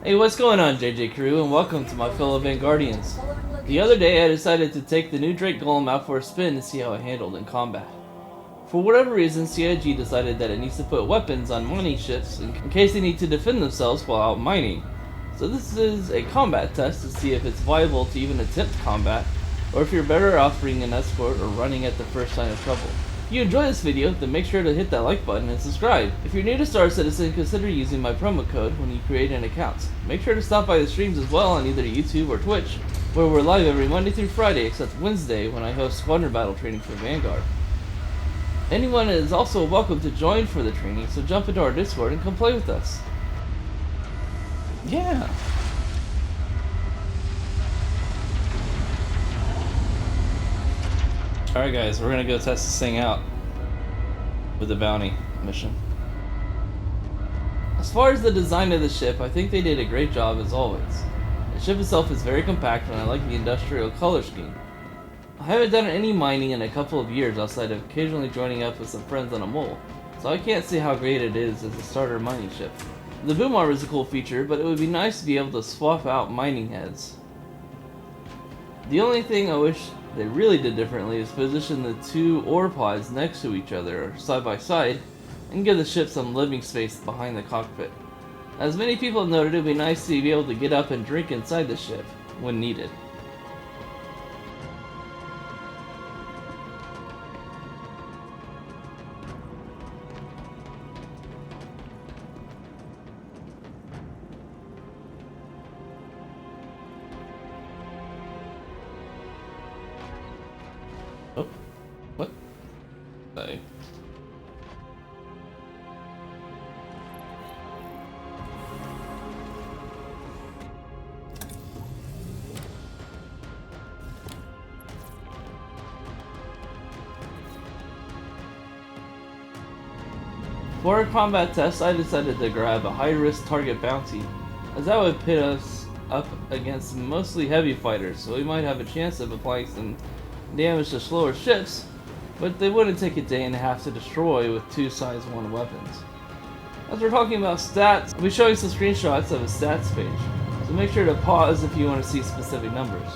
Hey, what's going on, JJ Crew, and welcome to my fellow Vanguardians. The other day I decided to take the new Drake Golem out for a spin to see how it handled in combat. For whatever reason, CIG decided that it needs to put weapons on mining ships in case they need to defend themselves while out mining. So this is a combat test to see if it's viable to even attempt combat, or if you're better off bringing an escort or running at the first sign of trouble. If you enjoy this video, then make sure to hit that like button and subscribe. If you're new to Star Citizen, consider using my promo code when you create an account. Make sure to stop by the streams as well on either YouTube or Twitch, where we're live every Monday through Friday except Wednesday when I host squadron battle training for Vanguard. Anyone is also welcome to join for the training, so jump into our Discord and come play with us. Yeah. Alright guys, we're gonna go test this thing out with the bounty mission. As far as the design of the ship, I think they did a great job as always. The ship itself is very compact and I like the industrial color scheme. I haven't done any mining in a couple of years outside of occasionally joining up with some friends on a mole, so I can't see how great it is as a starter mining ship. The boom armor is a cool feature, but it would be nice to be able to swap out mining heads. The only thing I wish they really did differently is position the two ore pods next to each other, or side by side, and give the ship some living space behind the cockpit. As many people have noted, it would be nice to be able to get up and drink inside the ship when needed. Oh, what? Sorry. For our combat test, I decided to grab a high-risk target bounty, as that would pit us up against mostly heavy fighters, so we might have a chance of applying some damage to slower ships, but they wouldn't take a day and a half to destroy with two size 1 weapons. As we're talking about stats, I'll be showing some screenshots of a stats page, so make sure to pause if you want to see specific numbers.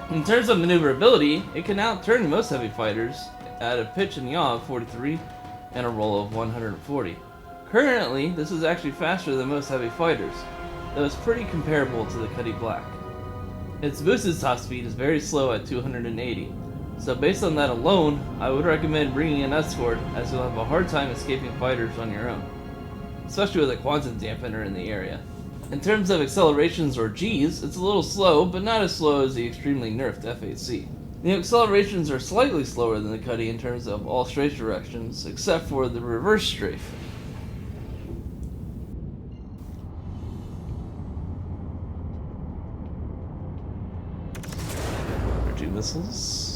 In terms of maneuverability, it can outturn most heavy fighters at a pitch and yaw of 43 and a roll of 140. Currently, this is actually faster than most heavy fighters, though it's pretty comparable to the Cuddy Black. Its boosted top speed is very slow at 280, so based on that alone, I would recommend bringing an escort, as you'll have a hard time escaping fighters on your own, especially with a quantum dampener in the area. In terms of accelerations or Gs, it's a little slow, but not as slow as the extremely nerfed F8C. The accelerations are slightly slower than the Cuddy in terms of all strafe directions, except for the reverse strafe. Energy missiles.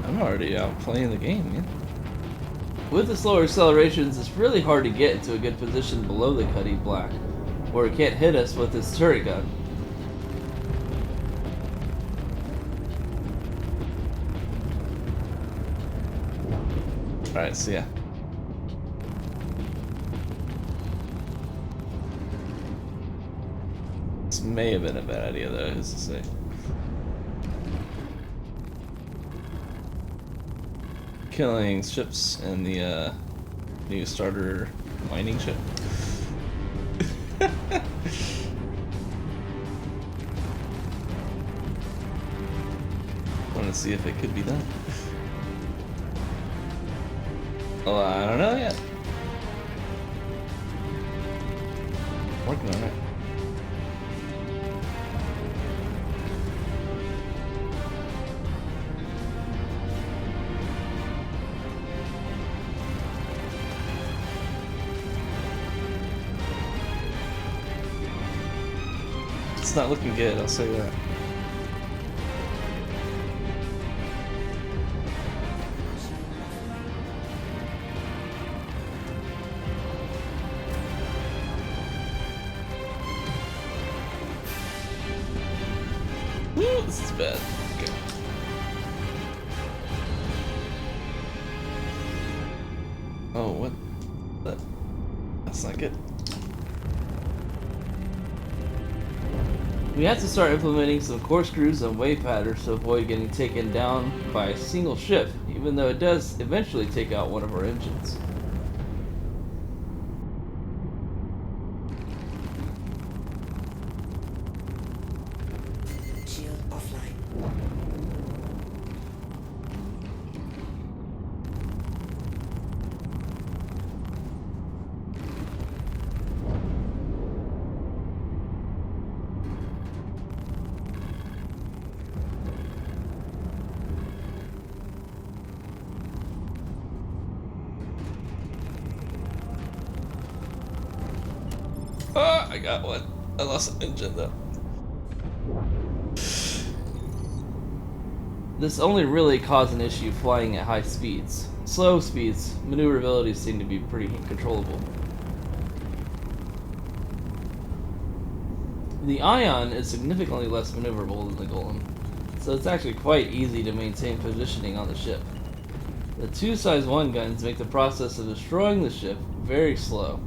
I'm already out playing the game, man. With the slower accelerations, it's really hard to get into a good position below the Cuddy Black, where it can't hit us with its turret gun. Alright, see ya. This may have been a bad idea though, who's to say. Killing ships in the new starter mining ship. Want to see if it could be done. Well, I don't know yet. Working on it. It's not looking good, I'll say that. This is bad. Okay. Oh, what? That's not good. We have to start implementing some corkscrews and wave patterns to avoid getting taken down by a single ship, even though it does eventually take out one of our engines. Shield offline. Ah, I got one. I lost an engine though. This only really caused an issue flying at high speeds. Slow speeds, maneuverability seem to be pretty controllable. The Ion is significantly less maneuverable than the Golem, so it's actually quite easy to maintain positioning on the ship. The two size 1 guns make the process of destroying the ship very slow.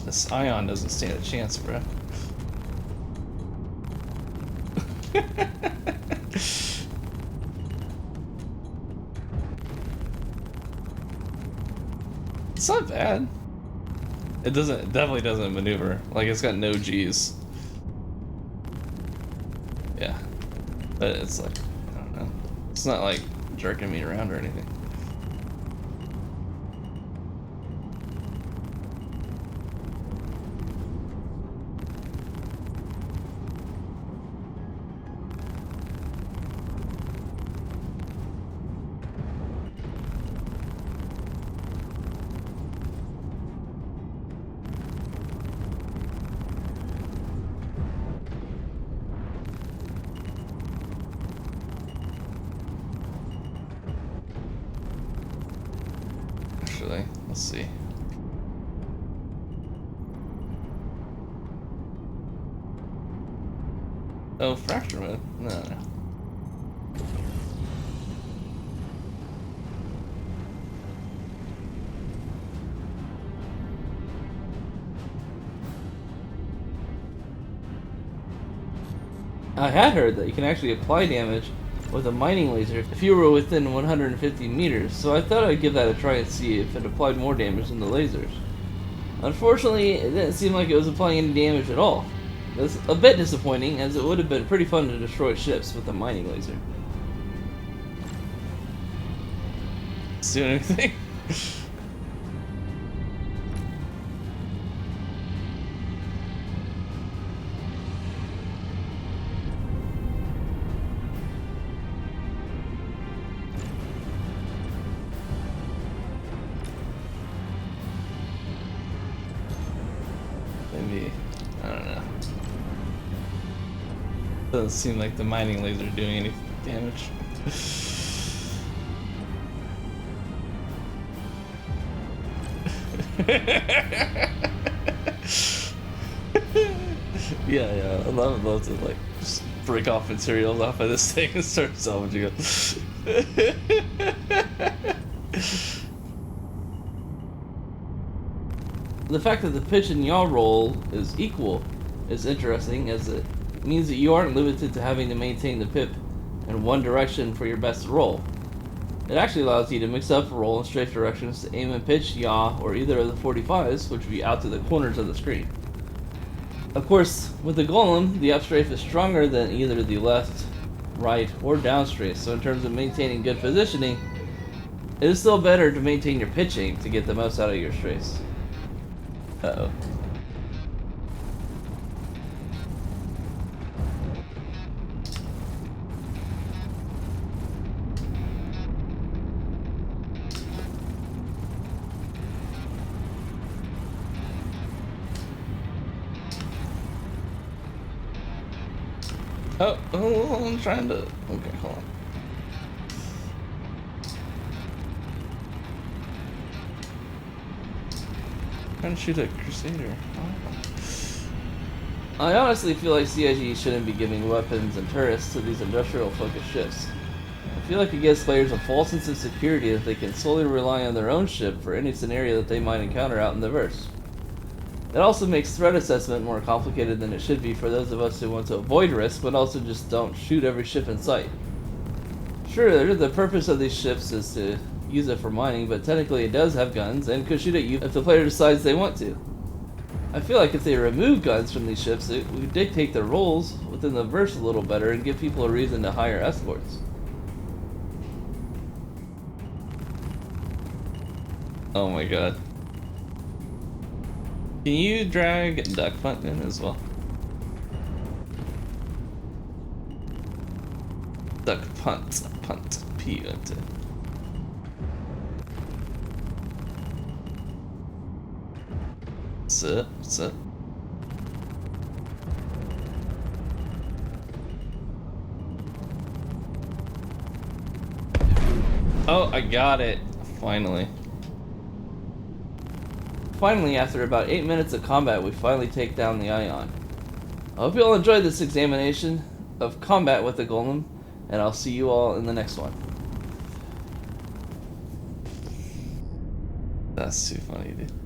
This Ion doesn't stand a chance, bro. It's not bad. It definitely doesn't maneuver. Like, it's got no G's. Yeah. But it's like, I don't know. It's not like jerking me around or anything. Actually, let's see. Oh, fracture mode? No. I had heard that you can actually apply damage with a mining laser if you were within 150 meters, so I thought I'd give that a try and see if it applied more damage than the lasers. Unfortunately, it didn't seem like it was applying any damage at all. That's a bit disappointing, as it would have been pretty fun to destroy ships with a mining laser. It's doing anything? Maybe, I don't know. Doesn't seem like the mining laser doing any damage. Yeah, I love to like just break off materials off of this thing and start salvaging it. The fact that the pitch and yaw roll is equal is interesting, as it means that you aren't limited to having to maintain the pip in one direction for your best roll. It actually allows you to mix up roll in strafe directions to aim and pitch, yaw, or either of the 45s, which would be out to the corners of the screen. Of course, with the Golem, the up strafe is stronger than either the left, right, or down strafe, so in terms of maintaining good positioning, it is still better to maintain your pitching to get the most out of your strafes. Uh-oh. Oh, I'm trying to... Okay, hold on. Trying to shoot a Crusader. Oh. I honestly feel like CIG shouldn't be giving weapons and turrets to these industrial-focused ships. I feel like it gives players a false sense of security that they can solely rely on their own ship for any scenario that they might encounter out in the verse. It also makes threat assessment more complicated than it should be for those of us who want to avoid risk, but also just don't shoot every ship in sight. Sure, the purpose of these ships is to use it for mining, but technically it does have guns and could shoot at you if the player decides they want to. I feel like if they remove guns from these ships, it would dictate their roles within the verse a little better and give people a reason to hire escorts. Oh my god. Can you drag Duck Punt in as well? Duck Punt. Punt. P-U-N-T. Sit. Oh, I got it. Finally. Finally, after about 8 minutes of combat, we finally take down the Ion. I hope you all enjoyed this examination of combat with the Golem, and I'll see you all in the next one. That's too funny, dude.